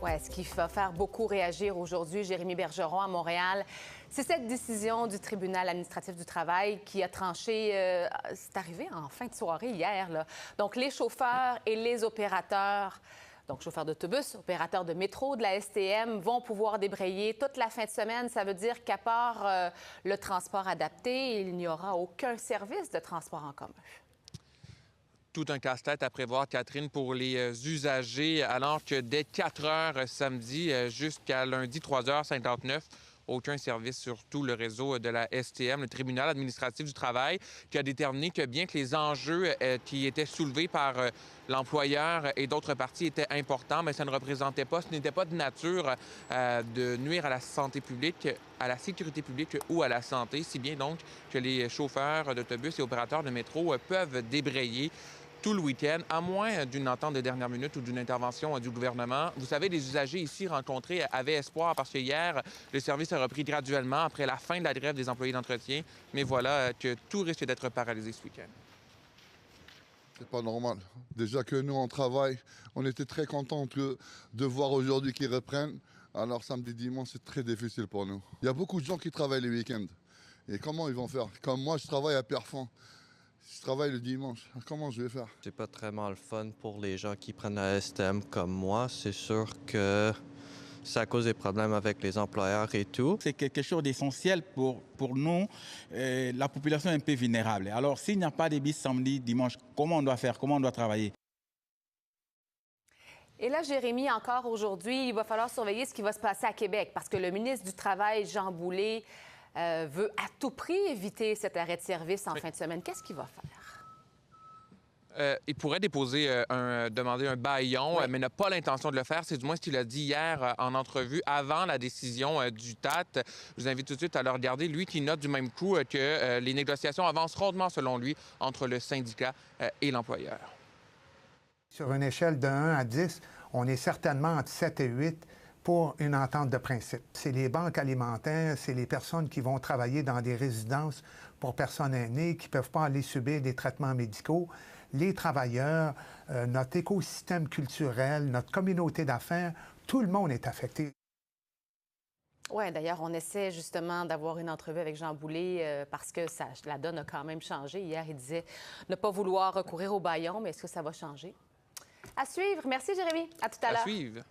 Oui, ce qui va faire beaucoup réagir aujourd'hui, Jérémy Bergeron à Montréal, c'est cette décision du tribunal administratif du travail qui a tranché, c'est arrivé en fin de soirée hier, là. Donc, les chauffeurs et les opérateurs, donc chauffeurs d'autobus, opérateurs de métro, de la STM, vont pouvoir débrayer toute la fin de semaine. Ça veut dire qu'à part le transport adapté, il n'y aura aucun service de transport en commun. Tout un casse-tête à prévoir, Catherine, pour les usagers, alors que dès 4 heures samedi jusqu'à lundi 3h59, aucun service sur tout le réseau de la STM, le tribunal administratif du travail, qui a déterminé que bien que les enjeux qui étaient soulevés par l'employeur et d'autres parties étaient importants, mais ça ne représentait pas, ce n'était pas de nature de nuire à la santé publique, à la sécurité publique ou à la santé, si bien donc que les chauffeurs d'autobus et opérateurs de métro peuvent débrayer tout le week-end, à moins d'une entente de dernière minute ou d'une intervention du gouvernement. Vous savez, les usagers ici rencontrés avaient espoir parce que hier, le service a repris graduellement après la fin de la grève des employés d'entretien. Mais voilà que tout risque d'être paralysé ce week-end. C'est pas normal. Déjà que nous, on travaille, on était très contents de voir aujourd'hui qu'ils reprennent. Alors samedi, dimanche, c'est très difficile pour nous. Il y a beaucoup de gens qui travaillent les week-ends. Et comment ils vont faire? Comme moi, je travaille à Pierrefonds. Je travaille le dimanche. Comment je vais faire? C'est pas très mal fun pour les gens qui prennent la STM comme moi. C'est sûr que ça cause des problèmes avec les employeurs et tout. C'est quelque chose d'essentiel pour nous, la population est un peu vulnérable. Alors, s'il n'y a pas de bis samedi, dimanche, comment on doit faire? Comment on doit travailler? Et là, Jérémy, encore aujourd'hui, il va falloir surveiller ce qui va se passer à Québec parce que le ministre du Travail, Jean Boulet, veut à tout prix éviter cet arrêt de service en fin de semaine. Qu'est-ce qu'il va faire? Il pourrait demander un bâillon, oui, mais n'a pas l'intention de le faire. C'est du moins ce qu'il a dit hier en entrevue avant la décision du TAT. Je vous invite tout de suite à le regarder. Lui qui note du même coup que les négociations avancent rondement, selon lui, entre le syndicat et l'employeur. Sur une échelle de 1 à 10, on est certainement entre 7 et 8 pour une entente de principe. C'est les banques alimentaires, c'est les personnes qui vont travailler dans des résidences pour personnes aînées qui ne peuvent pas aller subir des traitements médicaux, les travailleurs, notre écosystème culturel, notre communauté d'affaires, tout le monde est affecté. Oui, d'ailleurs, on essaie justement d'avoir une entrevue avec Jean Boulet parce que la donne a quand même changé. Hier, il disait ne pas vouloir recourir au bâillon, mais est-ce que ça va changer? À suivre. Merci, Jérémy. À tout à l'heure. À suivre.